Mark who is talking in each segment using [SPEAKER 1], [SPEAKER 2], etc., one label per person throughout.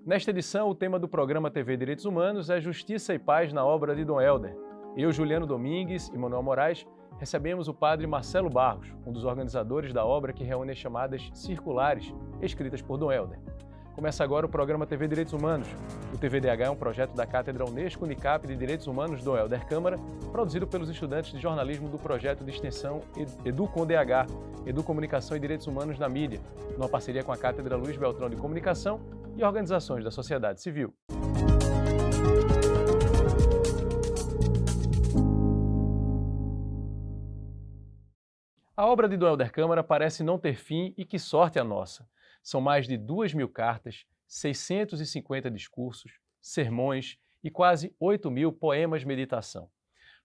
[SPEAKER 1] Nesta edição, o tema do programa TV Direitos Humanos é Justiça e Paz na obra de Dom Helder. Eu, Juliano Domingues e Manuel Moraes, recebemos o padre Marcelo Barros, um dos organizadores da obra que reúne as chamadas circulares, escritas por Dom Helder. Começa agora o programa TV Direitos Humanos. O TVDH é um projeto da Cátedra Unesco-Unicap de Direitos Humanos Dom Helder Câmara, produzido pelos estudantes de jornalismo do projeto de extensão EduComDH, Educomunicação e Direitos Humanos na Mídia, numa parceria com a Cátedra Luiz Beltrão de Comunicação e organizações da sociedade civil. A obra de Dom Helder Câmara parece não ter fim e que sorte a nossa. São mais de 2.000 cartas, 650 discursos, sermões e quase 8.000 poemas-meditação.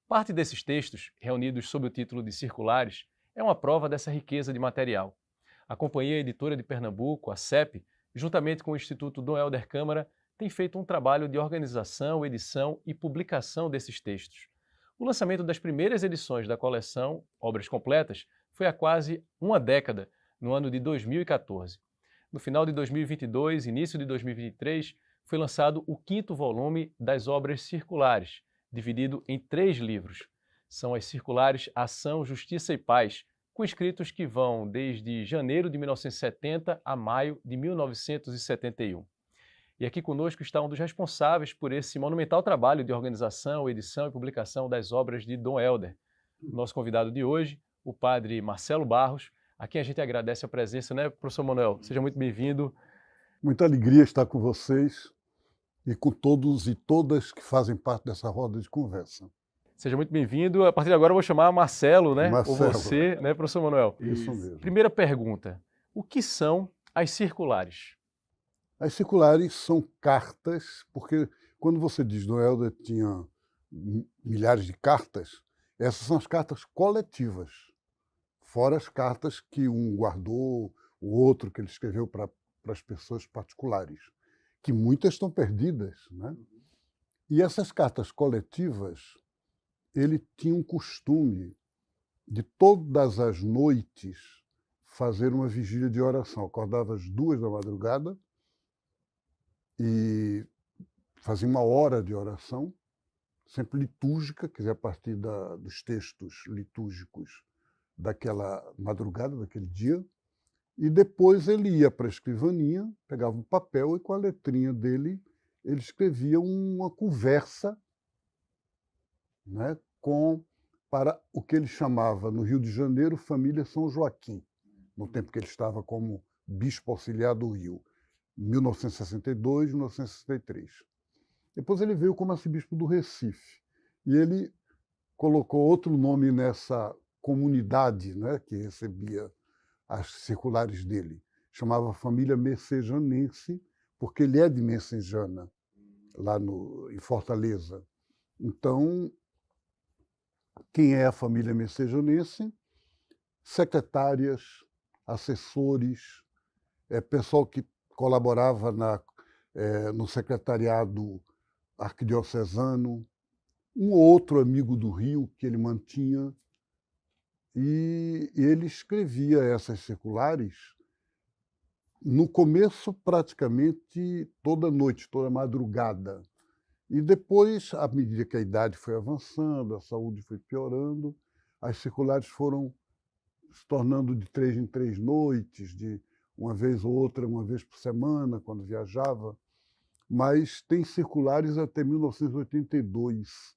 [SPEAKER 1] Parte desses textos, reunidos sob o título de Circulares, é uma prova dessa riqueza de material. A Companhia Editora de Pernambuco, a CEP, juntamente com o Instituto Dom Helder Câmara, tem feito um trabalho de organização, edição e publicação desses textos. O lançamento das primeiras edições da coleção Obras Completas foi há quase uma década, no ano de 2014. No final de 2022, início de 2023, foi lançado o 5º volume das Obras Circulares, dividido em 3 livros. São as circulares Ação, Justiça e Paz, com escritos que vão desde janeiro de 1970 a maio de 1971. E aqui conosco está um dos responsáveis por esse monumental trabalho de organização, edição e publicação das obras de Dom Helder. Nosso convidado de hoje, o padre Marcelo Barros, a quem a gente agradece a presença, né, professor Manuel? Seja muito bem-vindo.
[SPEAKER 2] Muita alegria estar com vocês e com todos e todas que fazem parte dessa roda de conversa.
[SPEAKER 1] Seja muito bem-vindo. A partir de agora eu vou chamar Marcelo, né?
[SPEAKER 2] Marcelo.
[SPEAKER 1] Ou você, né, professor Manuel?
[SPEAKER 2] Isso mesmo.
[SPEAKER 1] Primeira pergunta, o que são as circulares?
[SPEAKER 2] As circulares são cartas, porque quando você diz Dom Helder tinha milhares de cartas, essas são as cartas coletivas, fora as cartas que um guardou, o outro que ele escreveu para as pessoas particulares, que muitas estão perdidas, né? E essas cartas coletivas, ele tinha um costume de todas as noites fazer uma vigília de oração. Acordava às 2 da madrugada e fazia 1 hora de oração, sempre litúrgica, quer dizer, a partir dos textos litúrgicos daquela madrugada, daquele dia, e depois ele ia para a escrivaninha, pegava um papel e com a letrinha dele ele escrevia uma conversa, né, para o que ele chamava, no Rio de Janeiro, Família São Joaquim, no tempo que ele estava como bispo auxiliar do Rio, 1962, 1963. Depois ele veio como arcebispo do Recife, e ele colocou outro nome nessa comunidade, né, que recebia as circulares dele. Chamava Família Messejanense, porque ele é de Messejana, lá em Fortaleza. Então, quem é a família messejanense? Secretárias, assessores, pessoal que colaborava no secretariado arquidiocesano, um outro amigo do Rio que ele mantinha, e ele escrevia essas circulares no começo praticamente toda noite, toda madrugada. E depois, à medida que a idade foi avançando, a saúde foi piorando, as circulares foram se tornando de 3 em 3 noites, de uma vez ou outra, uma vez por semana, quando viajava. Mas tem circulares até 1982.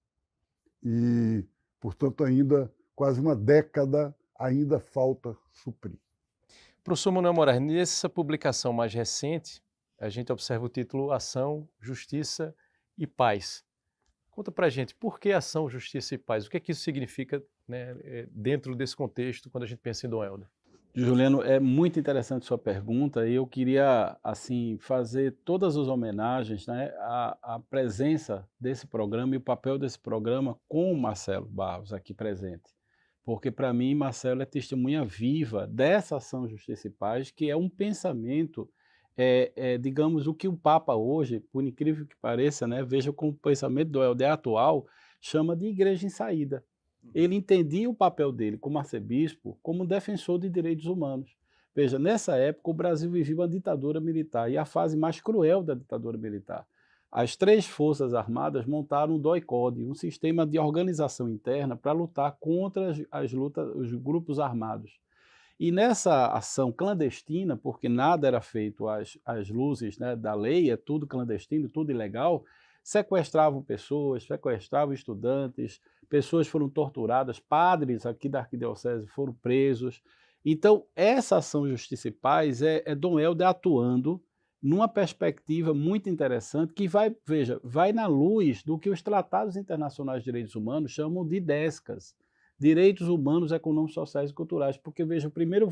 [SPEAKER 2] E, portanto, ainda quase uma década ainda falta suprir.
[SPEAKER 1] Professor Manuel Moraes, nessa publicação mais recente, a gente observa o título Ação, Justiça e Paz. Conta pra gente, por que ação, justiça e paz? O que é que isso significa, né, dentro desse contexto, quando a gente pensa em Dom Helder?
[SPEAKER 3] Juliano, é muito interessante sua pergunta e eu queria assim fazer todas as homenagens, né, à presença desse programa e o papel desse programa com o Marcelo Barros aqui presente. Porque para mim Marcelo é testemunha viva dessa ação Justiça e Paz, que é um pensamento, digamos, o que o Papa hoje, por incrível que pareça, né, veja como o pensamento do Helder atual, chama de igreja em saída. Ele entendia o papel dele como arcebispo como defensor de direitos humanos, Veja, nessa época o Brasil vivia uma ditadura militar e a fase mais cruel da ditadura militar. As 3 forças armadas montaram o DOI-CODE, um sistema de organização interna para lutar contra os grupos armados. E nessa ação clandestina, porque nada era feito às luzes, né, da lei, é tudo clandestino, tudo ilegal, sequestravam pessoas, sequestravam estudantes, pessoas foram torturadas, padres aqui da arquidiocese foram presos. Então, essa ação Justiça e Paz é Dom Helder atuando numa perspectiva muito interessante que vai na luz do que os tratados internacionais de direitos humanos chamam de DESCAS, Direitos Humanos, Econômicos, Sociais e Culturais, porque veja, o primeiro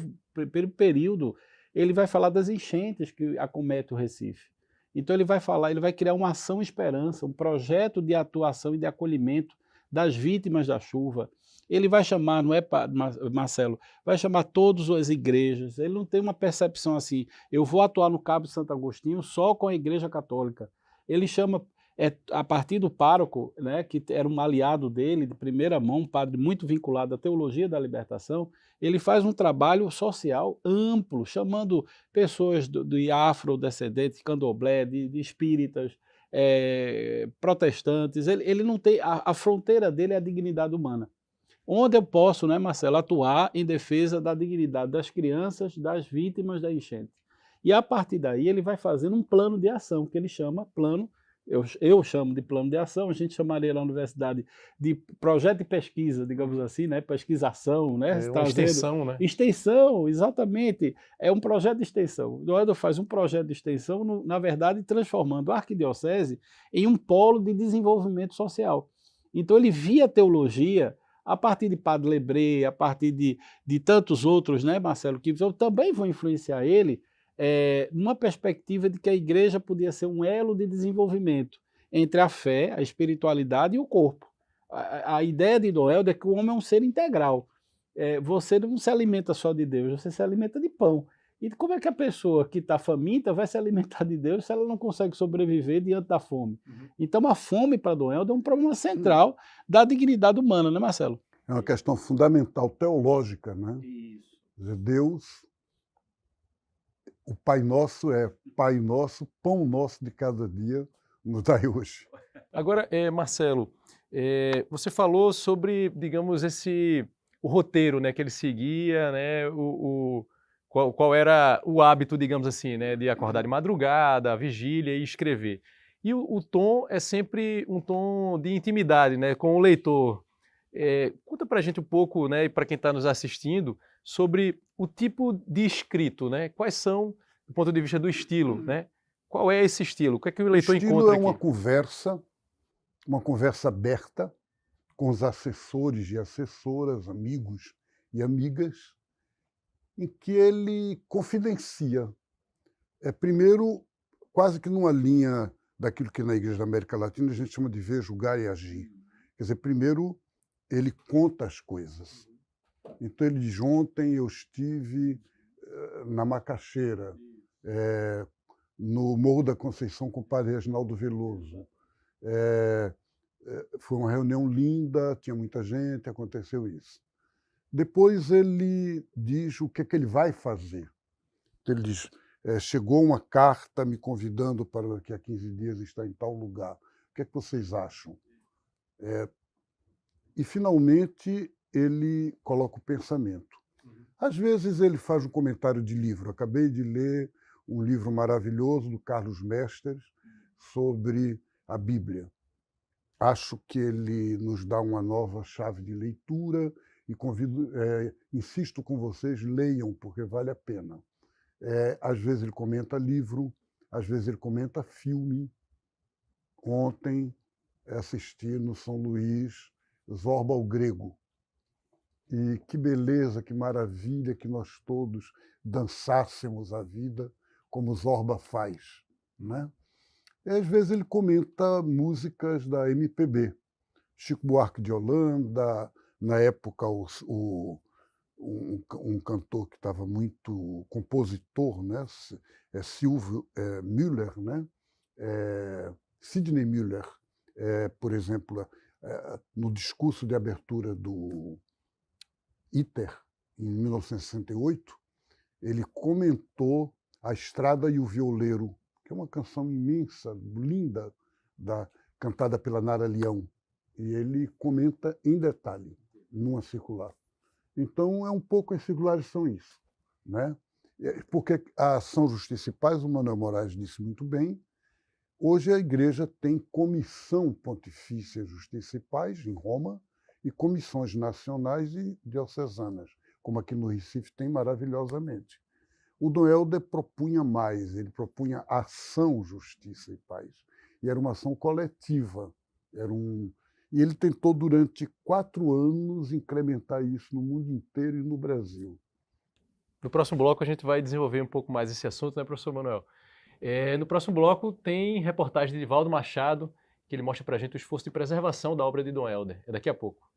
[SPEAKER 3] período ele vai falar das enchentes que acometem o Recife. Então ele vai criar uma ação esperança, um projeto de atuação e de acolhimento das vítimas da chuva. Ele vai chamar, não é, Marcelo, vai chamar todas as igrejas. Ele não tem uma percepção assim, eu vou atuar no Cabo de Santo Agostinho só com a Igreja Católica. Ele chama, a partir do pároco, né, que era um aliado dele, de primeira mão, um padre muito vinculado à teologia da libertação, ele faz um trabalho social amplo, chamando pessoas de afrodescendentes, candomblé, de espíritas, protestantes. Ele não tem, a fronteira dele é a dignidade humana. Onde eu posso, né, Marcelo, atuar em defesa da dignidade das crianças, das vítimas da enchente. E a partir daí ele vai fazendo um plano de ação, que ele chama plano, eu chamo de plano de ação, a gente chamaria na universidade de projeto de pesquisa, digamos assim, né, pesquisação, né?
[SPEAKER 1] Uma extensão, né?
[SPEAKER 3] Extensão, exatamente, é um projeto de extensão. O Helder faz um projeto de extensão, na verdade, transformando a arquidiocese em um polo de desenvolvimento social. Então ele via a teologia a partir de Padre Lebré, a partir de tantos outros, né, Marcelo, que também vão influenciar ele, numa perspectiva de que a igreja podia ser um elo de desenvolvimento entre a fé, a espiritualidade e o corpo. A ideia de Dom Helder é que o homem é um ser integral. Você não se alimenta só de Deus, você se alimenta de pão. E como é que a pessoa que está faminta vai se alimentar de Deus se ela não consegue sobreviver diante da fome? Então a fome para Dom Helder é um problema central da dignidade humana, né, Marcelo?
[SPEAKER 2] É uma questão fundamental teológica, né?
[SPEAKER 3] Isso.
[SPEAKER 2] Deus, o Pai Nosso é Pai Nosso, Pão Nosso de cada dia, nos dai hoje.
[SPEAKER 1] Agora, Marcelo, você falou sobre, digamos, o roteiro, né, que ele seguia, né, qual era o hábito, digamos assim, né, de acordar de madrugada, a vigília e escrever. E o tom é sempre um tom de intimidade, né, com o leitor. Conta pra gente um pouco, né, e para quem está nos assistindo, sobre o tipo de escrito, né? Quais são, do ponto de vista do estilo, né? Qual é esse estilo? O que é que o leitor encontra aqui?
[SPEAKER 2] O estilo é uma conversa aberta com os assessores e assessoras, amigos e amigas, em que ele confidencia. Primeiro, quase que numa linha daquilo que na Igreja da América Latina a gente chama de ver, julgar e agir. Quer dizer, primeiro ele conta as coisas. Então ele diz, ontem eu estive na Macaxeira, no Morro da Conceição com o padre Reginaldo Veloso. Foi uma reunião linda, tinha muita gente, aconteceu isso. Depois ele diz o que é que ele vai fazer. Então ele diz, chegou uma carta me convidando para daqui a 15 dias estar em tal lugar. O que é que vocês acham? E, finalmente, ele coloca o pensamento. Às vezes ele faz um comentário de livro. Acabei de ler um livro maravilhoso do Carlos Mestres sobre a Bíblia. Acho que ele nos dá uma nova chave de leitura e insisto com vocês, leiam, porque vale a pena. Às vezes ele comenta livro, às vezes ele comenta filme. Ontem assisti no São Luís Zorba o Grego. E que beleza, que maravilha que nós todos dançássemos a vida como Zorba faz, né? E às vezes ele comenta músicas da MPB. Chico Buarque de Holanda, na época um cantor que estava muito compositor, né? Silvio Müller, né? Sidney Müller, por exemplo, no discurso de abertura do ITER, em 1968, ele comentou A Estrada e o Violeiro, que é uma canção imensa, linda, cantada pela Nara Leão. E ele comenta em detalhe, numa circular. Então, é um pouco as circulares são isso, né? Porque a ação Justiça e Paz, o Manuel Moraes disse muito bem, hoje a Igreja tem Comissão Pontifícia Justiça e Paz, em Roma, e comissões nacionais e diocesanas, como aqui no Recife tem maravilhosamente. O Dom Helder propunha mais, ele propunha ação Justiça e Paz, e era uma ação coletiva, e ele tentou durante 4 anos incrementar isso no mundo inteiro e no Brasil.
[SPEAKER 1] No próximo bloco a gente vai desenvolver um pouco mais esse assunto, né, professor Manuel? No próximo bloco tem reportagem de Divaldo Machado, que ele mostra para a gente o esforço de preservação da obra de Dom Helder. É daqui a pouco.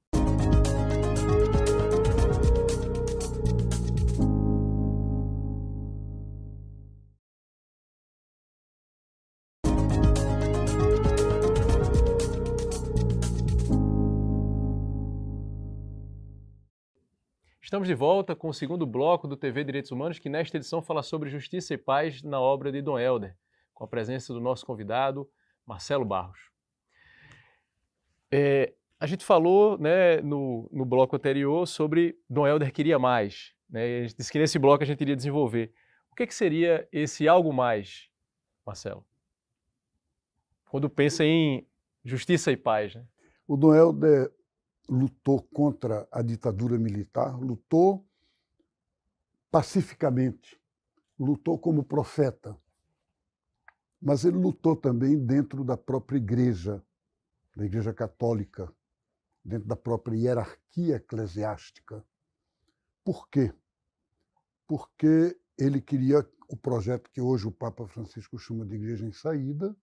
[SPEAKER 1] Estamos de volta com o segundo bloco do TV Direitos Humanos, que nesta edição fala sobre justiça e paz na obra de Dom Helder, com a presença do nosso convidado, Marcelo Barros. A gente falou, né, no bloco anterior sobre Dom Helder queria mais, né? A gente disse que nesse bloco a gente iria desenvolver. O que seria esse algo mais, Marcelo? Quando pensa em justiça e paz, né?
[SPEAKER 2] O Dom Helder lutou contra a ditadura militar, lutou pacificamente, lutou como profeta, mas ele lutou também dentro da própria igreja, da Igreja Católica, dentro da própria hierarquia eclesiástica. Por quê? Porque ele queria o projeto que hoje o Papa Francisco chama de Igreja em Saída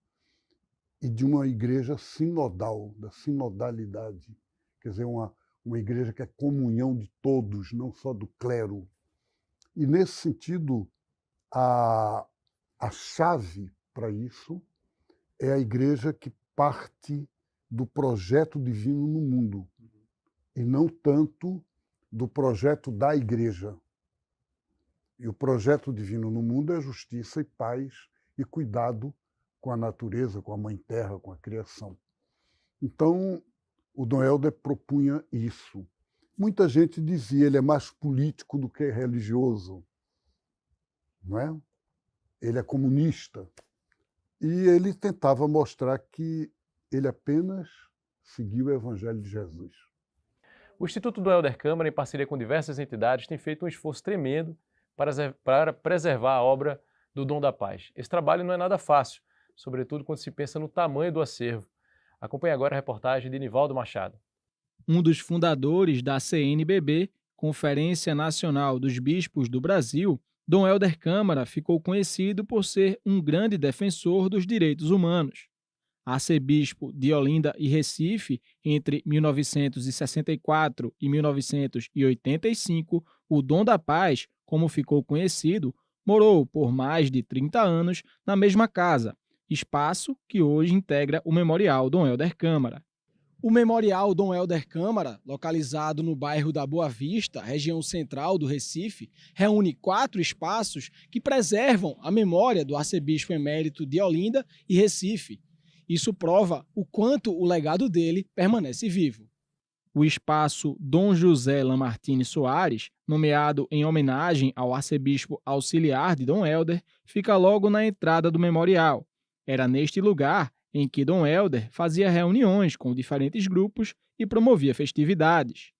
[SPEAKER 2] e de uma igreja sinodal, da sinodalidade. Quer dizer, uma igreja que é comunhão de todos, não só do clero. E, nesse sentido, a chave para isso é a igreja que parte do projeto divino no mundo, e não tanto do projeto da igreja. E o projeto divino no mundo é justiça e paz e cuidado com a natureza, com a Mãe Terra, com a criação. Então, o Dom Helder propunha isso. Muita gente dizia ele é mais político do que religioso, não é? Ele é comunista. E ele tentava mostrar que ele apenas seguiu o Evangelho de Jesus.
[SPEAKER 1] O Instituto Dom Helder Câmara, em parceria com diversas entidades, tem feito um esforço tremendo para preservar a obra do Dom da Paz. Esse trabalho não é nada fácil, sobretudo quando se pensa no tamanho do acervo. Acompanhe agora a reportagem de Nivaldo Machado.
[SPEAKER 4] Um dos fundadores da CNBB, Conferência Nacional dos Bispos do Brasil, Dom Helder Câmara ficou conhecido por ser um grande defensor dos direitos humanos. Arcebispo de Olinda e Recife, entre 1964 e 1985, o Dom da Paz, como ficou conhecido, morou por mais de 30 anos na mesma casa, espaço que hoje integra o Memorial Dom Helder Câmara. O Memorial Dom Helder Câmara, localizado no bairro da Boa Vista, região central do Recife, reúne 4 espaços que preservam a memória do arcebispo emérito de Olinda e Recife. Isso prova o quanto o legado dele permanece vivo. O espaço Dom José Lamartine Soares, nomeado em homenagem ao arcebispo auxiliar de Dom Helder, fica logo na entrada do memorial. Era neste lugar em que Dom Helder fazia reuniões com diferentes grupos e promovia festividades.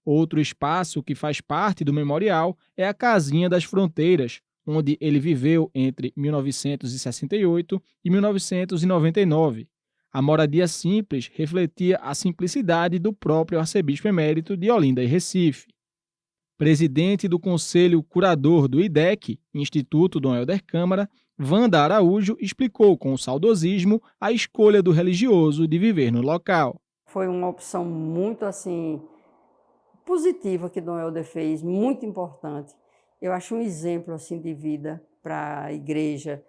[SPEAKER 4] Outro espaço que faz parte do memorial é a Casinha das Fronteiras, onde ele viveu entre 1968 e 1999. A moradia simples refletia a simplicidade do próprio arcebispo emérito de Olinda e Recife. Presidente do Conselho Curador do IDEC, Instituto Dom Helder Câmara, Wanda Araújo explicou com saudosismo a escolha do religioso de viver no local.
[SPEAKER 5] Foi uma opção muito positiva que Dom Helder fez, muito importante. Eu acho um exemplo de vida para a igreja,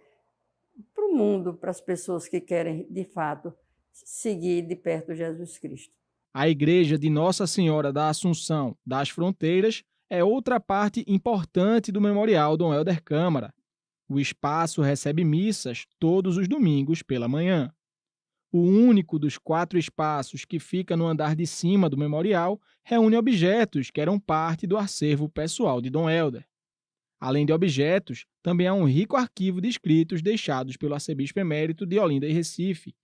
[SPEAKER 5] para o mundo, para as pessoas que querem, de fato, seguir de perto Jesus Cristo.
[SPEAKER 4] A igreja de Nossa Senhora da Assunção das Fronteiras é outra parte importante do Memorial Dom Helder Câmara. O espaço recebe missas todos os domingos pela manhã. O único dos 4 espaços que fica no andar de cima do memorial reúne objetos que eram parte do acervo pessoal de Dom Helder. Além de objetos, também há um rico arquivo de escritos deixados pelo arcebispo emérito de Olinda e Recife.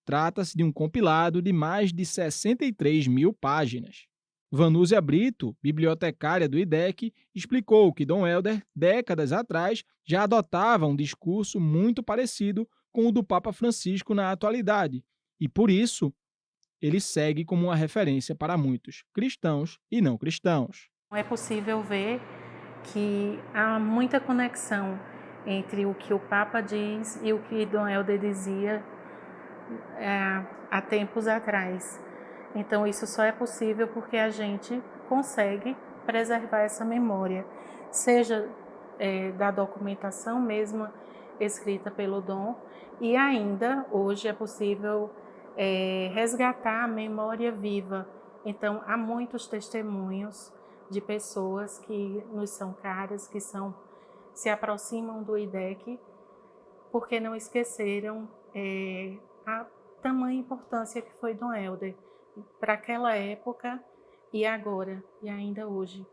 [SPEAKER 4] Trata-se de um compilado de mais de 63 mil páginas. Vanúzia Brito, bibliotecária do IDEC, explicou que Dom Helder, décadas atrás, já adotava um discurso muito parecido com o do Papa Francisco na atualidade, e por isso ele segue como uma referência para muitos, cristãos e não cristãos.
[SPEAKER 6] É possível ver que há muita conexão entre o que o Papa diz e o que Dom Helder dizia há tempos atrás. Então isso só é possível porque a gente consegue preservar essa memória, seja da documentação mesmo escrita pelo Dom, e ainda hoje é possível resgatar a memória viva. Então há muitos testemunhos de pessoas que nos são caras, que se aproximam do IDEC, porque não esqueceram a tamanha importância que foi Dom Helder para aquela época e agora, e ainda hoje.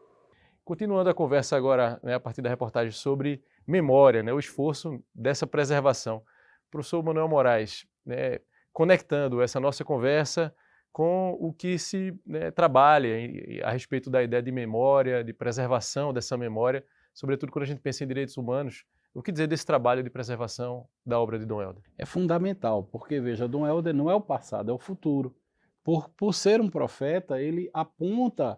[SPEAKER 1] Continuando a conversa agora, né, a partir da reportagem sobre memória, né, o esforço dessa preservação. Professor Manuel Moraes, né, conectando essa nossa conversa com o que se trabalha a respeito da ideia de memória, de preservação dessa memória, sobretudo quando a gente pensa em direitos humanos. O que dizer desse trabalho de preservação da obra de Dom Helder?
[SPEAKER 3] É fundamental, porque, veja, Dom Helder não é o passado, é o futuro. Por ser um profeta, ele aponta,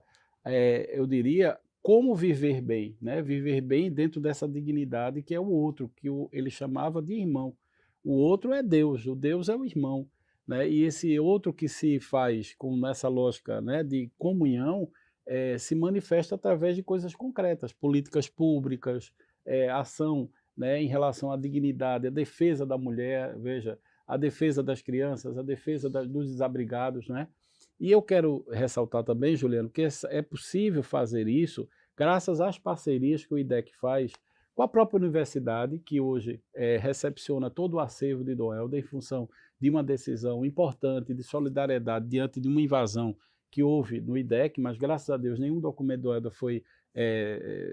[SPEAKER 3] eu diria, como viver bem, né? Viver bem dentro dessa dignidade que é o outro, que ele chamava de irmão. O outro é Deus, o Deus é o irmão, né? E esse outro que se faz com essa lógica, né, de comunhão, se manifesta através de coisas concretas, políticas públicas, ação, né, em relação à dignidade, à defesa da mulher, veja, a defesa das crianças, a defesa dos desabrigados, né? E eu quero ressaltar também, Juliano, que é possível fazer isso graças às parcerias que o IDEC faz com a própria universidade, que hoje recepciona todo o acervo de Dom Helder em função de uma decisão importante de solidariedade diante de uma invasão que houve no IDEC, mas graças a Deus nenhum documento do Helder foi,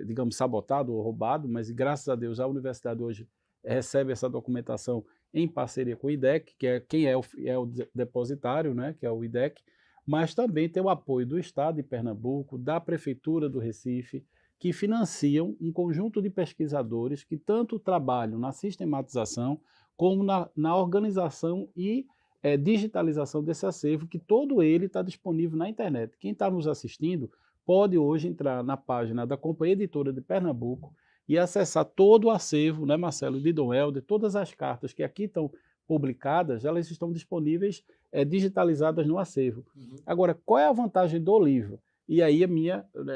[SPEAKER 3] digamos, sabotado ou roubado, mas graças a Deus a universidade hoje recebe essa documentação em parceria com o IDEC, que é quem é o depositário, né, que é o IDEC, mas também tem o apoio do Estado de Pernambuco, da Prefeitura do Recife, que financiam um conjunto de pesquisadores que tanto trabalham na sistematização como na organização e digitalização desse acervo, que todo ele está disponível na internet. Quem está nos assistindo pode hoje entrar na página da Companhia Editora de Pernambuco e acessar todo o acervo, né, Marcelo, de Dom Helder, todas as cartas que aqui estão publicadas, elas estão disponíveis digitalizadas no acervo. Agora, qual é a vantagem do livro? E aí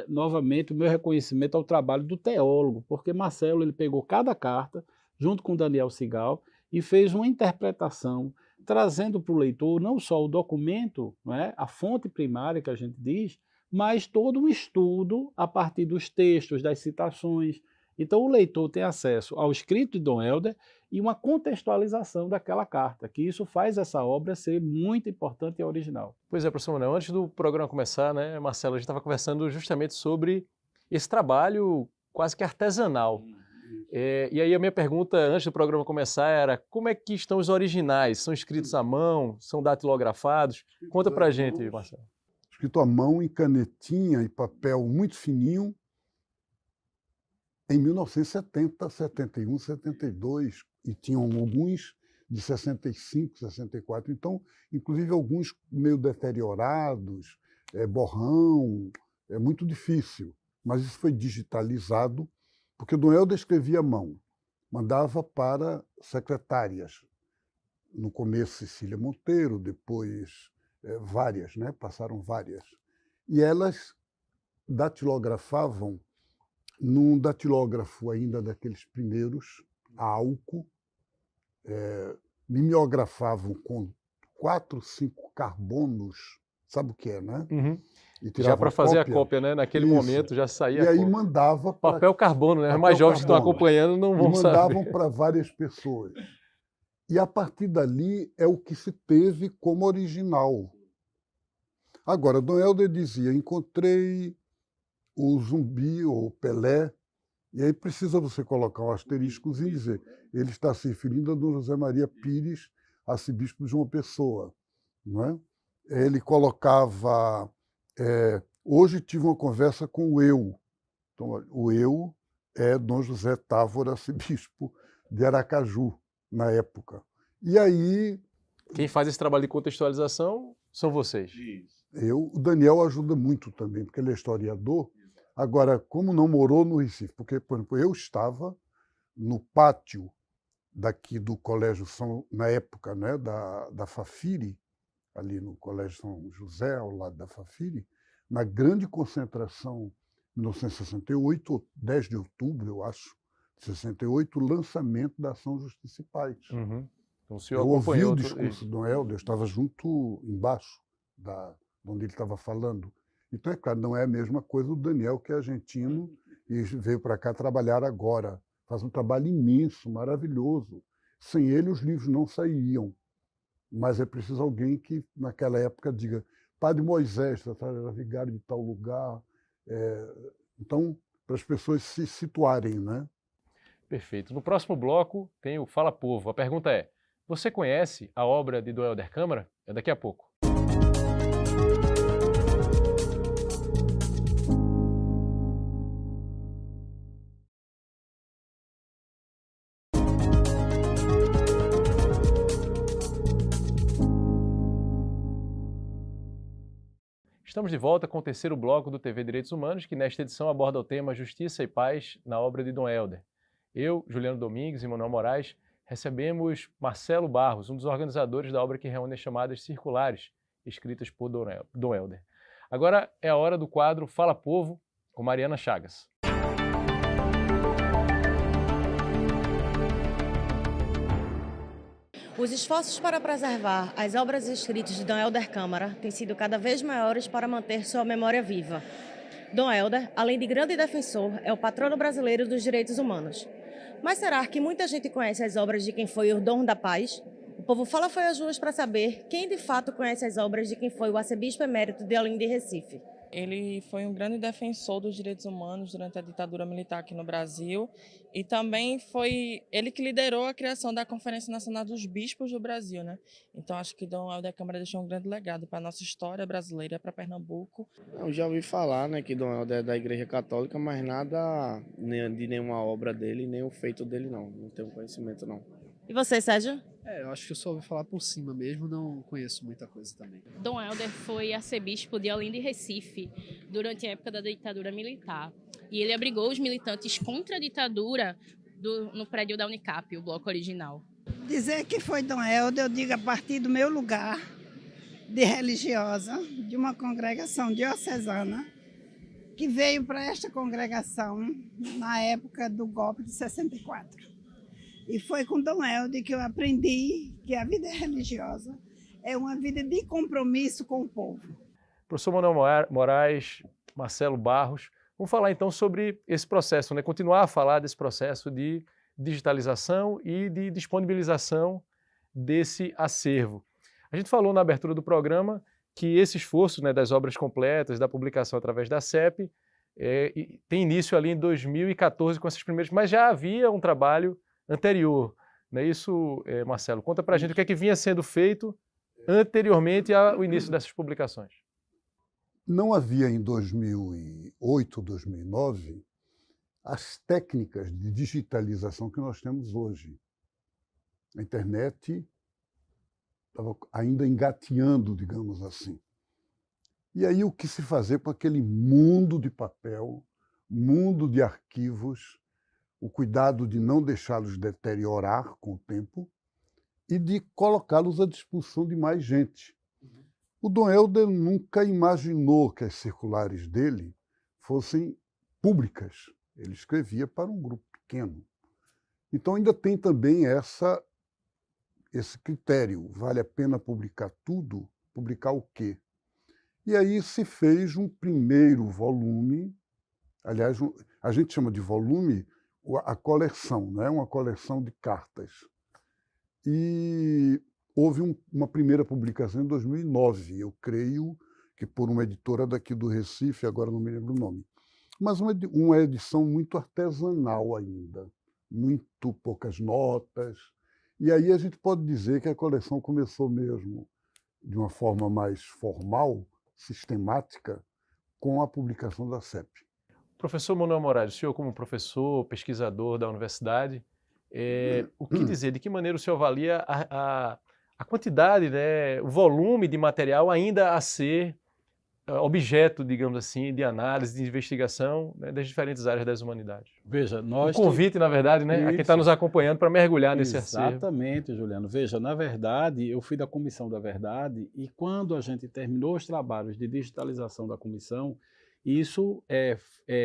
[SPEAKER 3] novamente, o meu reconhecimento ao trabalho do teólogo, porque Marcelo ele pegou cada carta, junto com Daniel Sigal, e fez uma interpretação, trazendo para o leitor não só o documento, né, a fonte primária que a gente diz, mas todo um estudo a partir dos textos, das citações. Então o leitor tem acesso ao escrito de Dom Helder e uma contextualização daquela carta, que isso faz essa obra ser muito importante e original.
[SPEAKER 1] Pois é, professor Manuel, antes do programa começar, né, Marcelo, a gente estava conversando justamente sobre esse trabalho quase que artesanal. E aí a minha pergunta antes do programa começar era como é que estão os originais? São escritos à mão? São datilografados? Conta pra gente, Marcelo.
[SPEAKER 2] Escrito à mão, em canetinha e papel muito fininho, em 1970, 71, 72, e tinham alguns de 65, 64, então, inclusive alguns meio deteriorados, borrão, é muito difícil, mas isso foi digitalizado, porque o Dom Helder escrevia à mão, mandava para secretárias, no começo Cecília Monteiro, depois várias, né? Passaram várias, e elas datilografavam num datilógrafo ainda daqueles primeiros, a álcool, mimeografavam com 4, 5 carbonos sabe o que é, né?
[SPEAKER 1] Uhum.
[SPEAKER 2] E
[SPEAKER 1] Já
[SPEAKER 2] tirava
[SPEAKER 1] para fazer a cópia, né? Naquele
[SPEAKER 2] Isso.
[SPEAKER 1] momento já saía
[SPEAKER 2] E
[SPEAKER 1] a
[SPEAKER 2] aí
[SPEAKER 1] cópia.
[SPEAKER 2] mandava para
[SPEAKER 1] Papel carbono, né? Os
[SPEAKER 2] papel
[SPEAKER 1] mais jovens que estão
[SPEAKER 2] carbono.
[SPEAKER 1] acompanhando não
[SPEAKER 2] e
[SPEAKER 1] vão
[SPEAKER 2] mandavam
[SPEAKER 1] saber.
[SPEAKER 2] para várias pessoas. E a partir dali é o que se teve como original. Agora, Dom Helder dizia, encontrei o Zumbi ou Pelé, e aí precisa você colocar um asterisco e dizer, ele está se referindo a Dom José Maria Pires, arcebispo de João Pessoa. Não é? Ele colocava... hoje tive uma conversa com o eu. Então, o eu é Dom José Távora, arcebispo de Aracaju, na época. E aí...
[SPEAKER 1] Quem faz esse trabalho de contextualização são vocês.
[SPEAKER 2] O Daniel ajuda muito também, porque ele é historiador. Agora, como não morou no Recife, porque, por exemplo, eu estava no pátio daqui do Colégio na época, né, da Fafiri, ali no Colégio São José, ao lado da Fafiri, na grande concentração, em 1968, 10 de outubro, eu acho, de 68, o lançamento da Ação Justiça e Paz.
[SPEAKER 1] Uhum. Então o senhor
[SPEAKER 2] Eu ouvi
[SPEAKER 1] acompanhou
[SPEAKER 2] o discurso do Dom Helder, eu estava junto embaixo de onde ele estava falando. Então, é claro, não é a mesma coisa o Daniel, que é argentino e veio para cá trabalhar agora. Faz um trabalho imenso, maravilhoso. Sem ele, os livros não sairiam. Mas é preciso alguém que, naquela época, diga Padre Moisés, era vigário de tal lugar. Então, para as pessoas se situarem, né?
[SPEAKER 1] Perfeito. No próximo bloco tem o Fala Povo. A pergunta é, você conhece a obra de Dom Helder Câmara? É daqui a pouco. Estamos de volta com o terceiro bloco do TV Direitos Humanos, que nesta edição aborda o tema Justiça e Paz na obra de Dom Helder. Eu, Juliano Domingues e Manuel Moraes recebemos Marcelo Barros, um dos organizadores da obra que reúne as chamadas circulares, escritas por Dom Helder. Agora é a hora do quadro Fala Povo, com Mariana Chagas.
[SPEAKER 7] Os esforços para preservar as obras escritas de Dom Helder Câmara têm sido cada vez maiores para manter sua memória viva. Dom Helder, além de grande defensor, é o patrono brasileiro dos direitos humanos. Mas será que muita gente conhece as obras de quem foi o Dom da Paz? O povo fala foi às ruas para saber quem de fato conhece as obras de quem foi o arcebispo emérito de Olinda e Recife.
[SPEAKER 8] Ele foi um grande defensor dos direitos humanos durante a ditadura militar aqui no Brasil e também foi ele que liderou a criação da Conferência Nacional dos Bispos do Brasil, né? Então acho que Dom Helder Câmara deixou um grande legado para a nossa história brasileira, para Pernambuco.
[SPEAKER 9] Eu já ouvi falar, né, que Dom Helder é da Igreja Católica, mas nada de nenhuma obra dele, nem o feito dele não tenho conhecimento não.
[SPEAKER 7] E você, Sérgio?
[SPEAKER 10] Eu acho que eu só ouvi falar por cima mesmo, não conheço muita coisa também.
[SPEAKER 11] Dom Helder foi arcebispo de Olinda e Recife durante a época da ditadura militar. E ele abrigou os militantes contra a ditadura no prédio da Unicap, o bloco original.
[SPEAKER 12] Dizer que foi Dom Helder, eu digo a partir do meu lugar de religiosa, de uma congregação diocesana, que veio para esta congregação na época do golpe de 64. E foi com Dom Helder que eu aprendi que a vida religiosa é uma vida de compromisso com o povo.
[SPEAKER 1] Professor Manuel Moraes, Marcelo Barros, vamos falar então sobre esse processo, né? Continuar a falar desse processo de digitalização e de disponibilização desse acervo. A gente falou na abertura do programa que esse esforço, né, das obras completas, da publicação através da CEP, tem início ali em 2014 com essas primeiras, mas já havia um trabalho anterior, não é isso, Marcelo? Conta pra gente o que é que vinha sendo feito anteriormente ao início dessas publicações.
[SPEAKER 2] Não havia em 2008, 2009, as técnicas de digitalização que nós temos hoje. A internet estava ainda engateando, digamos assim. E aí o que se fazer com aquele mundo de papel, mundo de arquivos, o cuidado de não deixá-los deteriorar com o tempo e de colocá-los à disposição de mais gente. O Dom Helder nunca imaginou que as circulares dele fossem públicas. Ele escrevia para um grupo pequeno. Então ainda tem também esse critério. Vale a pena publicar tudo? Publicar o quê? E aí se fez um primeiro volume, aliás, a gente chama de volume a coleção, né? Uma coleção de cartas. E houve uma primeira publicação em 2009, eu creio que por uma editora daqui do Recife, agora não me lembro o nome. Mas uma edição muito artesanal ainda, muito poucas notas. E aí a gente pode dizer que a coleção começou mesmo de uma forma mais formal, sistemática, com a publicação da CEP.
[SPEAKER 1] Professor Manuel Moraes, o senhor como professor, pesquisador da universidade, o que dizer, de que maneira o senhor avalia a quantidade, né, o volume de material ainda a ser objeto, digamos assim, de análise, de investigação, né, das diferentes áreas das humanidades?
[SPEAKER 3] Veja, nós...
[SPEAKER 1] Um convite, na verdade, né, a quem está nos acompanhando para mergulhar nesse acervo.
[SPEAKER 3] Exatamente, Juliano. Veja, na verdade, eu fui da Comissão da Verdade e quando a gente terminou os trabalhos de digitalização da comissão, isso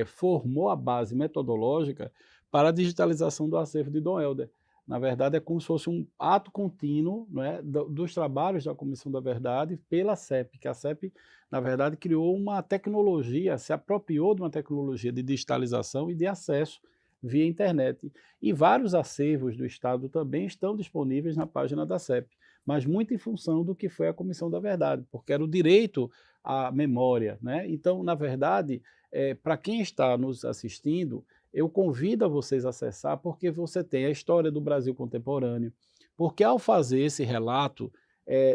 [SPEAKER 3] formou a base metodológica para a digitalização do acervo de Dom Helder. Na verdade, é como se fosse um ato contínuo, né, dos trabalhos da Comissão da Verdade pela CEP, que a CEP, na verdade, criou uma tecnologia, se apropriou de uma tecnologia de digitalização e de acesso via internet. E vários acervos do Estado também estão disponíveis na página da CEP, mas muito em função do que foi a Comissão da Verdade, porque era o direito à memória, né? Então, na verdade, para quem está nos assistindo, eu convido a vocês a acessar, porque você tem a história do Brasil contemporâneo, porque ao fazer esse relato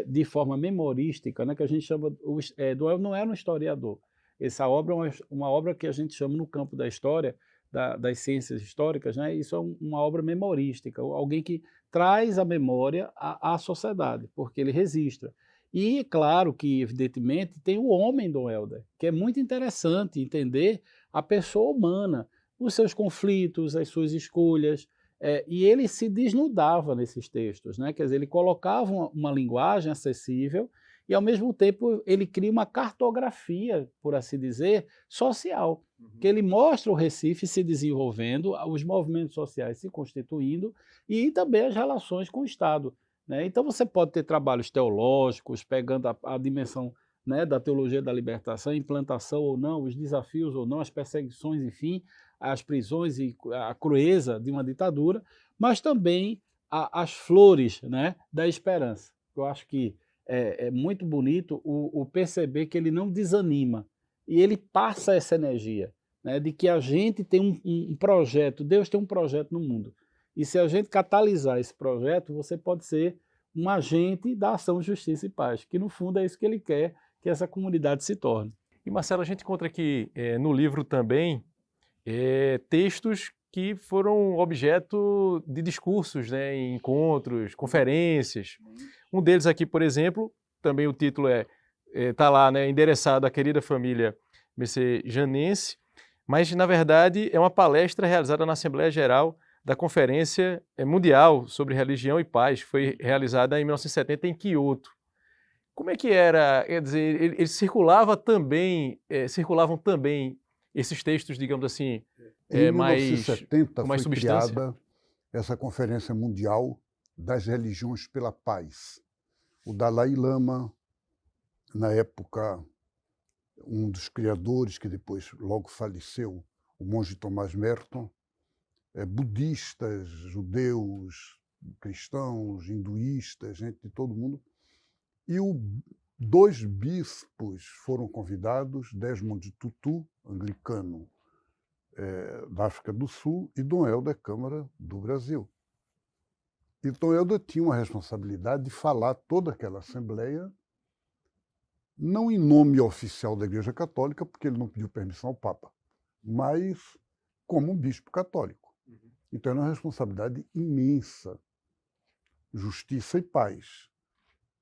[SPEAKER 3] de forma memorística, né, que a gente chama, Dom Helder não era um historiador, essa obra é uma obra que a gente chama no campo da história, das ciências históricas, né, isso é uma obra memorística, alguém que traz a memória à sociedade, porque ele registra. E claro que, evidentemente, tem o homem Dom Helder, que é muito interessante entender a pessoa humana, os seus conflitos, as suas escolhas, e ele se desnudava nesses textos, né? Quer dizer, ele colocava uma linguagem acessível e, ao mesmo tempo, ele cria uma cartografia, por assim dizer, social, que ele mostra o Recife se desenvolvendo, os movimentos sociais se constituindo e também as relações com o Estado, né? Então, você pode ter trabalhos teológicos, pegando a dimensão, né, da teologia da libertação, a implantação ou não, os desafios ou não, as perseguições, enfim, as prisões e a crueza de uma ditadura, mas também as flores, né, da esperança. Eu acho que é muito bonito o perceber que ele não desanima e ele passa essa energia, né, de que a gente tem um projeto, Deus tem um projeto no mundo. E se a gente catalisar esse projeto, você pode ser um agente da ação, justiça e paz, que no fundo é isso que ele quer que essa comunidade se torne.
[SPEAKER 1] E Marcelo, a gente encontra aqui no livro também textos que foram objeto de discursos, né, em encontros, conferências. Um deles aqui, por exemplo, também o título está lá, né, endereçado à querida família messejanense, mas na verdade é uma palestra realizada na Assembleia Geral da Conferência Mundial sobre Religião e Paz, que foi realizada em 1970 em Quioto. Como é que era? Quer dizer, eles circulavam também esses textos, digamos assim,
[SPEAKER 2] em
[SPEAKER 1] mais
[SPEAKER 2] 1970
[SPEAKER 1] com mais
[SPEAKER 2] foi
[SPEAKER 1] substância?
[SPEAKER 2] criada essa Conferência Mundial das Religiões pela Paz. O Dalai Lama, na época, um dos criadores, que depois logo faleceu, o monge Tomás Merton, budistas, judeus, cristãos, hinduístas, gente de todo mundo. E 2 bispos foram convidados, Desmond Tutu, anglicano, da África do Sul, e Dom Helder Câmara, do Brasil. E Dom Helder tinha uma responsabilidade de falar toda aquela assembleia, não em nome oficial da Igreja Católica, porque ele não pediu permissão ao Papa, mas como um bispo católico. Então era uma responsabilidade imensa, justiça e paz.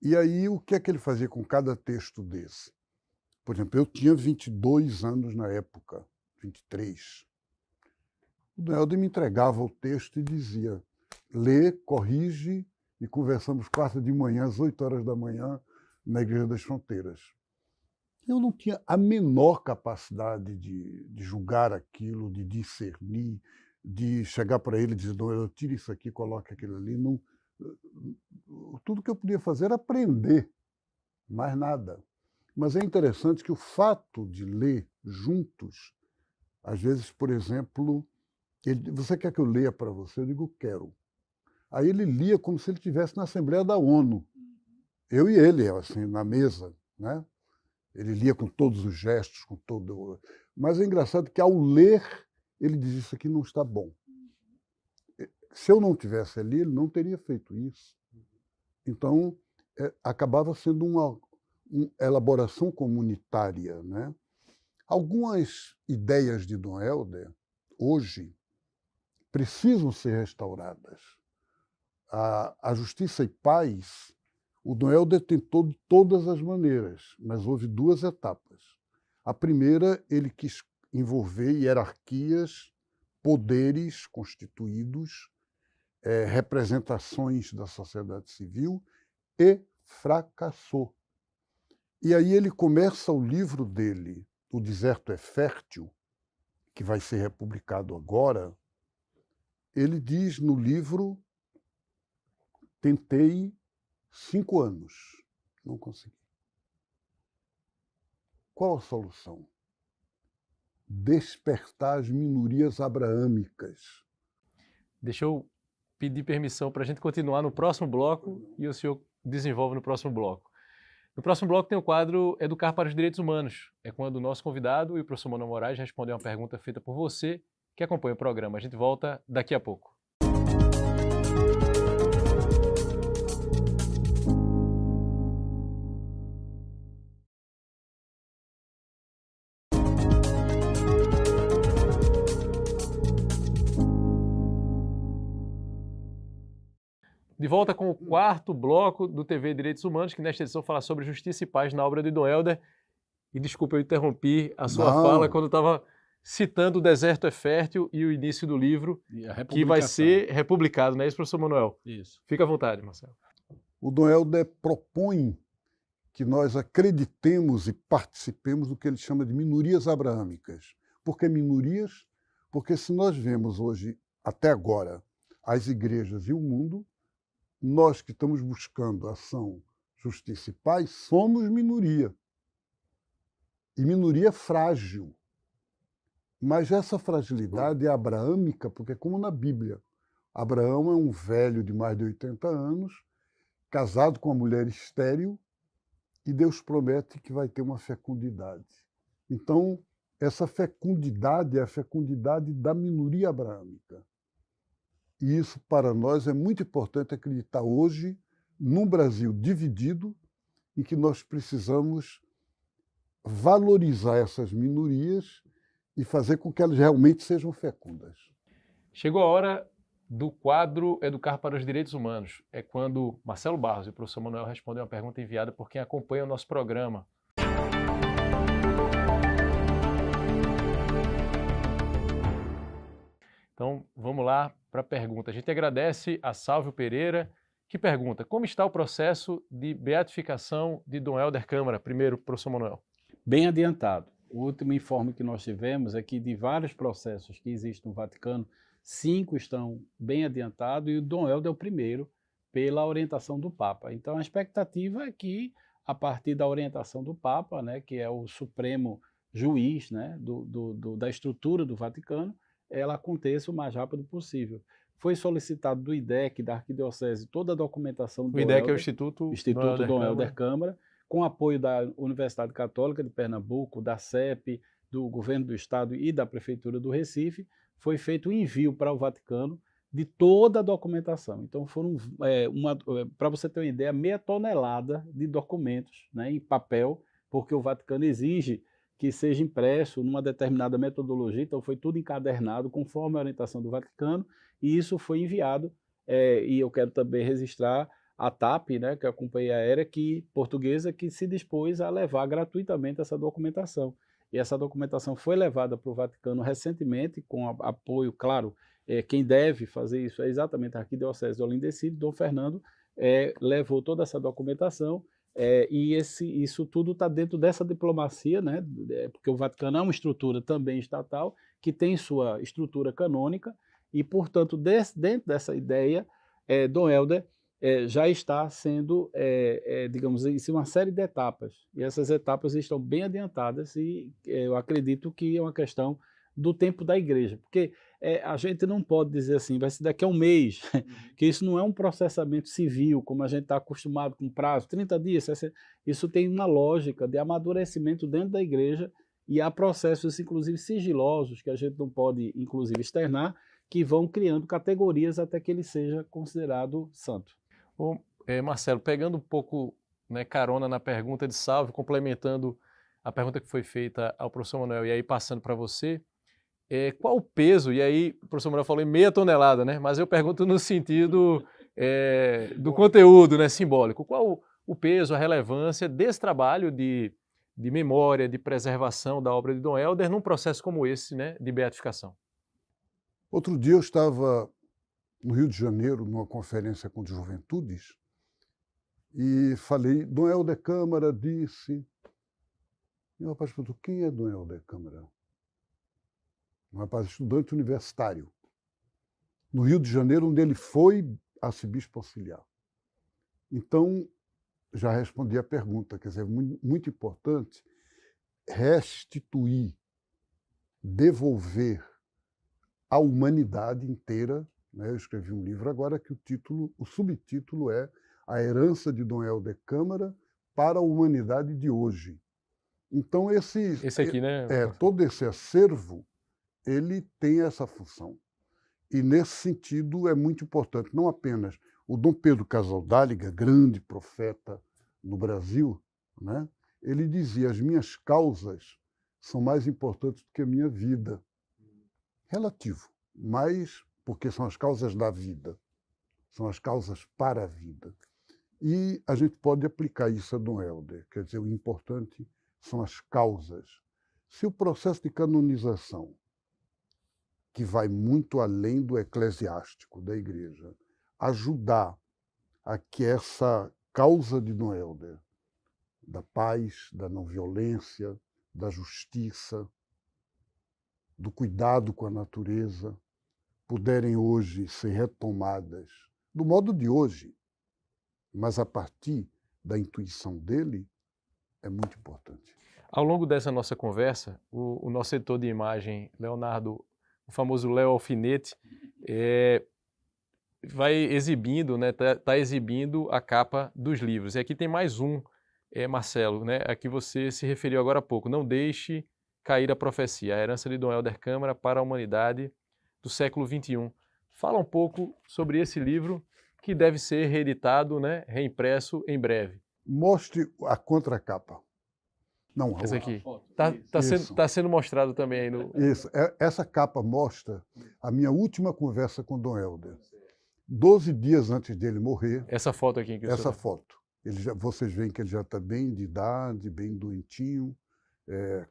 [SPEAKER 2] E aí o que é que ele fazia com cada texto desse? Por exemplo, eu tinha 22 anos na época, 23. O Dom Helder me entregava o texto e dizia: lê, corrige e conversamos quarta de manhã, às 8 horas da manhã, na Igreja das Fronteiras. Eu não tinha a menor capacidade de julgar aquilo, de discernir, de chegar para ele e dizer: Dom Helder, tira isso aqui, coloque aquilo ali. Não, tudo que eu podia fazer era aprender, mais nada. Mas é interessante que o fato de ler juntos, às vezes, por exemplo, você quer que eu leia para você? Eu digo, quero. Aí ele lia como se ele estivesse na Assembleia da ONU. Eu e ele, assim, na mesa, né? Ele lia com todos os gestos, com todo... Mas é engraçado que, ao ler, ele diz, isso aqui não está bom. Se eu não tivesse ali, ele não teria feito isso. Então, acabava sendo uma elaboração comunitária, né? Algumas ideias de Dom Helder, hoje, precisam ser restauradas. A Justiça e Paz, o Dom Helder tentou de todas as maneiras, mas houve duas etapas. A primeira, ele quis envolver hierarquias, poderes constituídos, representações da sociedade civil, e fracassou. E aí ele começa o livro dele, O Deserto é Fértil, que vai ser republicado agora. Ele diz no livro, tentei 5 anos, não consegui. Qual a solução? Despertar as minorias abraâmicas.
[SPEAKER 1] Deixa eu pedir permissão para a gente continuar no próximo bloco e o senhor desenvolve no próximo bloco. No próximo bloco tem o quadro Educar para os Direitos Humanos. É quando o nosso convidado e o professor Manuel Moraes respondem uma pergunta feita por você que acompanha o programa. A gente volta daqui a pouco. De volta com o quarto bloco do TV Direitos Humanos, que nesta edição fala sobre justiça e paz na obra de Dom Helder. E desculpa, eu interrompi a sua fala quando eu estava citando O Deserto é Fértil e o início do livro, que vai ser republicado, não é isso, professor Manuel?
[SPEAKER 3] Isso.
[SPEAKER 1] Fica à vontade, Marcelo.
[SPEAKER 2] O Dom Helder propõe que nós acreditemos e participemos do que ele chama de minorias abraâmicas. Por que minorias? Porque se nós vemos hoje, até agora, as igrejas e o mundo, nós que estamos buscando ação, justiça e paz, somos minoria. E minoria frágil. Mas essa fragilidade é abraâmica, porque é como na Bíblia. Abraão é um velho de mais de 80 anos, casado com uma mulher estéril, e Deus promete que vai ter uma fecundidade. Então, essa fecundidade é a fecundidade da minoria abraâmica. E isso, para nós, é muito importante acreditar hoje, num Brasil dividido, em que nós precisamos valorizar essas minorias e fazer com que elas realmente sejam fecundas.
[SPEAKER 1] Chegou a hora do quadro Educar para os Direitos Humanos. É quando Marcelo Barros e o professor Manuel respondem uma pergunta enviada por quem acompanha o nosso programa. Então, vamos lá para a pergunta. A gente agradece a Sálvio Pereira, que pergunta: como está o processo de beatificação de Dom Helder Câmara? Primeiro, professor Manuel.
[SPEAKER 3] Bem adiantado. O último informe que nós tivemos é que de vários processos que existem no Vaticano, 5 estão bem adiantados e o Dom Helder é o primeiro, pela orientação do Papa. Então, a expectativa é que, a partir da orientação do Papa, né, que é o supremo juiz, né, da estrutura do Vaticano, ela aconteça o mais rápido possível. Foi solicitado do IDEC, da Arquidiocese, toda a documentação do
[SPEAKER 1] O IDEC é o Instituto
[SPEAKER 3] Dom Helder Câmara, com apoio da Universidade Católica de Pernambuco, da CEP, do Governo do Estado e da Prefeitura do Recife. Foi feito o envio para o Vaticano de toda a documentação. Então, foram, para você ter uma ideia, 0,5 tonelada de documentos, né, em papel, porque o Vaticano exige que seja impresso numa determinada metodologia, então foi tudo encadernado conforme a orientação do Vaticano, e isso foi enviado, e eu quero também registrar a TAP, né, que é a companhia aérea portuguesa, que se dispôs a levar gratuitamente essa documentação. E essa documentação foi levada para o Vaticano recentemente, com apoio, claro, quem deve fazer isso é exatamente a Arquidiocese de Olinda e Sírio. Dom Fernando levou toda essa documentação, e isso tudo está dentro dessa diplomacia, né, porque o Vaticano é uma estrutura também estatal, que tem sua estrutura canônica, e, portanto, dentro dessa ideia, Dom Helder já está sendo, digamos assim, uma série de etapas. E essas etapas estão bem adiantadas e eu acredito que é uma questão do tempo da igreja. Porque a gente não pode dizer assim, vai ser daqui a um mês, que isso não é um processamento civil, como a gente está acostumado com prazo, 30 dias, 60, isso tem uma lógica de amadurecimento dentro da igreja e há processos, inclusive, sigilosos, que a gente não pode, inclusive, externar, que vão criando categorias até que ele seja considerado santo.
[SPEAKER 1] Marcelo, pegando um pouco, né, carona na pergunta de Salve, complementando a pergunta que foi feita ao professor Manuel e aí passando para você, qual o peso, e aí o professor Manuel falou em meia tonelada, né, mas eu pergunto no sentido do conteúdo, né, simbólico, qual o peso, a relevância desse trabalho de memória, de preservação da obra de Dom Helder num processo como esse, né, de beatificação?
[SPEAKER 2] Outro dia eu estava no Rio de Janeiro, numa conferência com juventudes, e falei, Dom Helder Câmara disse... E o rapaz perguntou, quem é Dom Helder Câmara? Um rapaz estudante universitário, no Rio de Janeiro, onde ele foi arcebispo auxiliar. Então, já respondi a pergunta, quer dizer, muito importante restituir, devolver à humanidade inteira. Eu escrevi um livro agora que o subtítulo é A Herança de Dom Helder Câmara para a Humanidade de Hoje. Então, esse aqui, né? Todo esse acervo, ele tem essa função. E, nesse sentido, é muito importante, não apenas o Dom Pedro Casaldáliga, grande profeta no Brasil, né? Ele dizia, as minhas causas são mais importantes do que a minha vida. Relativo, mas porque são as causas da vida, são as causas para a vida. E a gente pode aplicar isso a Dom Helder, quer dizer, o importante são as causas. Se o processo de canonização, que vai muito além do eclesiástico, da igreja, ajudar a que essa causa de Dom Helder, da paz, da não violência, da justiça, do cuidado com a natureza, puderem hoje ser retomadas do modo de hoje, mas a partir da intuição dele, é muito importante.
[SPEAKER 1] Ao longo dessa nossa conversa, o nosso editor de imagem, Leonardo, o famoso Léo Alfinete, vai exibindo, né, tá exibindo a capa dos livros. E aqui tem mais um, Marcelo, né, a que você se referiu agora há pouco. Não deixe cair a profecia, a herança de Dom Helder Câmara para a humanidade do século XXI. Fala um pouco sobre esse livro que deve ser reeditado, né, reimpresso em breve.
[SPEAKER 2] Mostre a contracapa. Não,
[SPEAKER 1] essa aqui. Está sendo mostrado também aí no...
[SPEAKER 2] Isso. Essa capa mostra a minha última conversa com Dom Helder. 12 dias antes dele morrer.
[SPEAKER 1] Essa foto aqui.
[SPEAKER 2] Essa foto. Vocês veem que ele já está bem de idade, bem doentinho,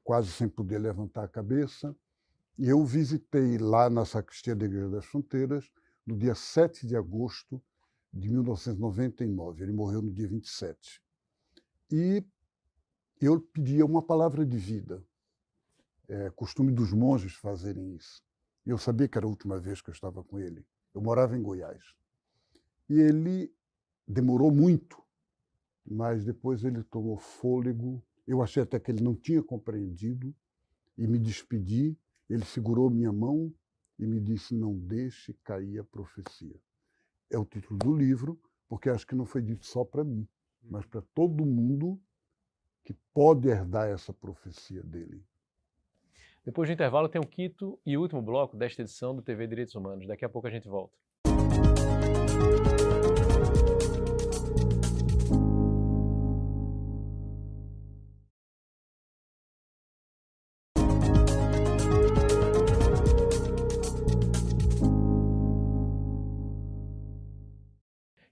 [SPEAKER 2] quase sem poder levantar a cabeça. E eu visitei lá na sacristia da Igreja das Fronteiras no dia 7 de agosto de 1999. Ele morreu no dia 27. E eu pedia uma palavra de vida. Costume dos monges fazerem isso. E eu sabia que era a última vez que eu estava com ele. Eu morava em Goiás. E ele demorou muito, mas depois ele tomou fôlego. Eu achei até que ele não tinha compreendido e me despedi. Ele segurou minha mão e me disse, não deixe cair a profecia. É o título do livro, porque acho que não foi dito só para mim, mas para todo mundo que pode herdar essa profecia dele.
[SPEAKER 1] Depois do intervalo tem o quinto e último bloco desta edição do TV Direitos Humanos. Daqui a pouco a gente volta.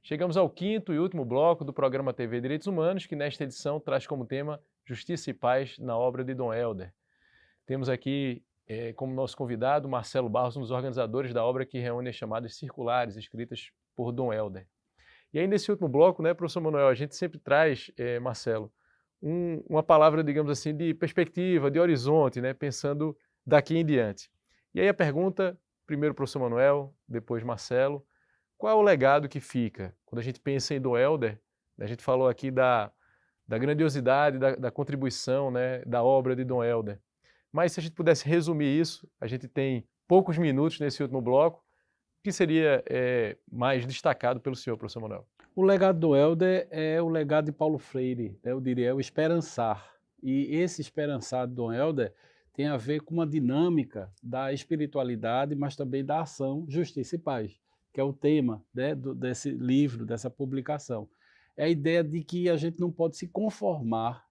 [SPEAKER 1] Chegamos ao quinto e último bloco do programa TV Direitos Humanos, que nesta edição traz como tema Justiça e Paz na obra de Dom Helder. Temos aqui como nosso convidado Marcelo Barros, um dos organizadores da obra que reúne as chamadas circulares escritas por Dom Helder. E aí nesse último bloco, né, professor Manuel, a gente sempre traz, Marcelo, uma palavra, digamos assim, de perspectiva, de horizonte, né, pensando daqui em diante. E aí a pergunta, primeiro professor Manuel, depois Marcelo, qual é o legado que fica? Quando a gente pensa em Dom Helder, a gente falou aqui da grandiosidade, da contribuição, né, da obra de Dom Helder. Mas se a gente pudesse resumir isso, a gente tem poucos minutos nesse último bloco, o que seria mais destacado pelo senhor, professor Manuel?
[SPEAKER 3] O legado do Helder é o legado de Paulo Freire, né? Eu diria, é o esperançar. E esse esperançar de Dom Helder tem a ver com uma dinâmica da espiritualidade, mas também da ação, justiça e paz, que é o tema, né, desse livro, dessa publicação. É a ideia de que a gente não pode se conformar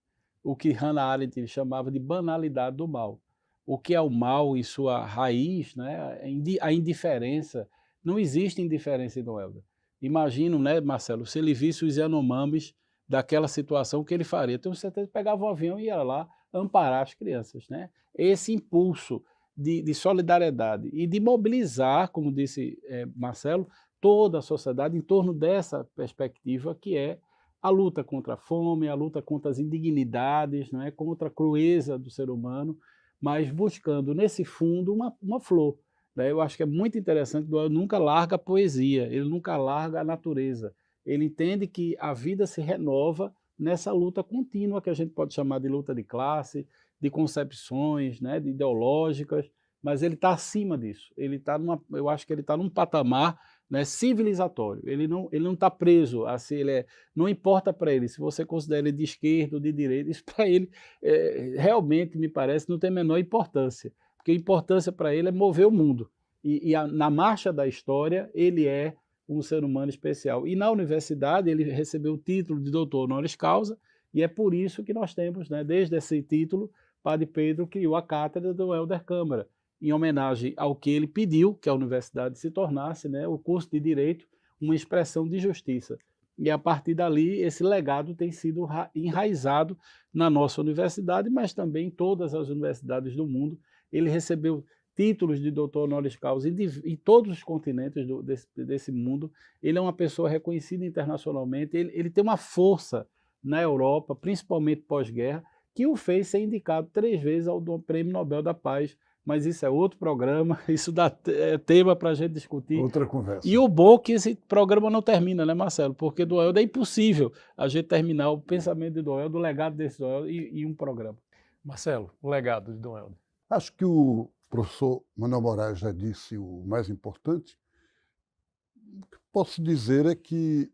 [SPEAKER 3] o que Hannah Arendt chamava de banalidade do mal. O que é o mal em sua raiz, né, a indiferença. Não existe indiferença em Dom Helder. Imagino, né, Marcelo, se ele visse os Yanomamis daquela situação, o que ele faria? Tenho certeza que pegava um avião e ia lá amparar as crianças, né? Esse impulso de solidariedade e de mobilizar, como disse Marcelo, toda a sociedade em torno dessa perspectiva que é a luta contra a fome, a luta contra as indignidades, não é? Contra a crueza do ser humano, mas buscando nesse fundo uma flor. Eu acho que é muito interessante, ele nunca larga a poesia, ele nunca larga a natureza. Ele entende que a vida se renova nessa luta contínua, que a gente pode chamar de luta de classe, de concepções, né, de ideológicas, mas ele está acima disso. Eu acho que ele está num patamar, né, civilizatório. Ele não está preso a se ele não importa para ele se você considera ele de esquerda ou de direita, isso para ele realmente me parece não tem a menor importância. Porque a importância para ele é mover o mundo. Na marcha da história, ele é um ser humano especial. E na universidade, ele recebeu o título de doutor honoris causa, e é por isso que nós temos, né, desde esse título, Padre Pedro criou a cátedra do Helder Câmara, em homenagem ao que ele pediu, que a universidade se tornasse, né, o curso de Direito, uma expressão de justiça. E a partir dali, esse legado tem sido enraizado na nossa universidade, mas também em todas as universidades do mundo. Ele recebeu títulos de doutor honoris causa em todos os continentes desse mundo. Ele é uma pessoa reconhecida internacionalmente, ele tem uma força na Europa, principalmente pós-guerra, que o fez ser indicado 3 vezes ao Prêmio Nobel da Paz. Mas isso é outro programa, isso dá tema para a gente discutir.
[SPEAKER 2] Outra conversa.
[SPEAKER 3] E o bom é que esse programa não termina, né, Marcelo? Porque do Helder é impossível a gente terminar o pensamento de Dom Helder, o legado desse Dom Helder em um programa.
[SPEAKER 1] Marcelo, o legado de Dom Helder.
[SPEAKER 2] Acho que o professor Manuel Moraes já disse o mais importante. O que posso dizer é que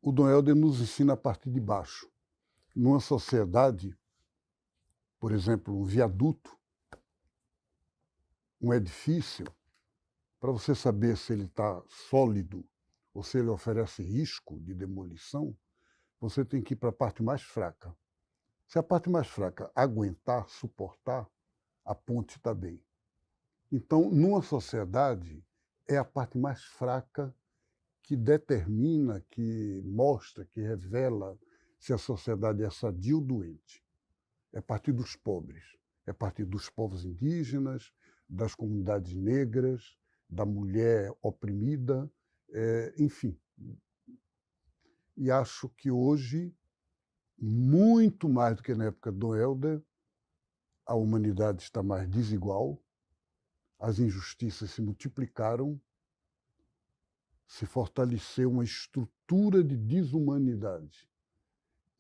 [SPEAKER 2] o Dom Helder nos ensina a partir de baixo. Numa sociedade, por exemplo, um viaduto, um edifício, para você saber se ele está sólido ou se ele oferece risco de demolição, você tem que ir para a parte mais fraca. Se a parte mais fraca aguentar, suportar, a ponte está bem. Então, numa sociedade, é a parte mais fraca que determina, que mostra, que revela se a sociedade é sadia ou doente. É a partir dos pobres, é a partir dos povos indígenas, das comunidades negras, da mulher oprimida, enfim. E acho que hoje, muito mais do que na época do Helder, a humanidade está mais desigual, as injustiças se multiplicaram, se fortaleceu uma estrutura de desumanidade.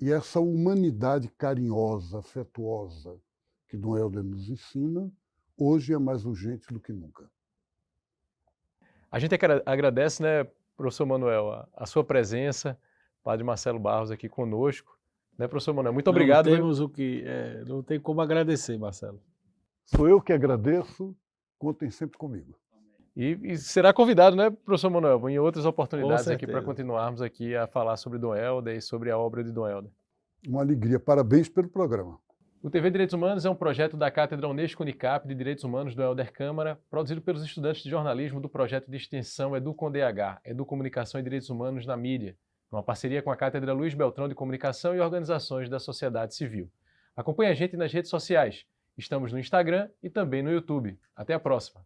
[SPEAKER 2] E essa humanidade carinhosa, afetuosa, que Dom Helder nos ensina, hoje é mais urgente do que nunca.
[SPEAKER 1] A gente agradece, né, professor Manuel, a sua presença, Padre Marcelo Barros aqui conosco. Né, professor Manuel, muito obrigado.
[SPEAKER 3] Não tem como agradecer, Marcelo.
[SPEAKER 2] Sou eu que agradeço, contem sempre comigo.
[SPEAKER 1] E será convidado, né, professor Manuel, em outras oportunidades aqui para continuarmos aqui a falar sobre Dom Helder e sobre a obra de Dom Helder.
[SPEAKER 2] Uma alegria, parabéns pelo programa.
[SPEAKER 1] O TV Direitos Humanos é um projeto da Cátedra Unesco Unicap de Direitos Humanos do Helder Câmara, produzido pelos estudantes de jornalismo do projeto de extensão EduComDH, Educomunicação e Direitos Humanos na Mídia, numa parceria com a Cátedra Luiz Beltrão de Comunicação e organizações da sociedade civil. Acompanhe a gente nas redes sociais. Estamos no Instagram e também no YouTube. Até a próxima!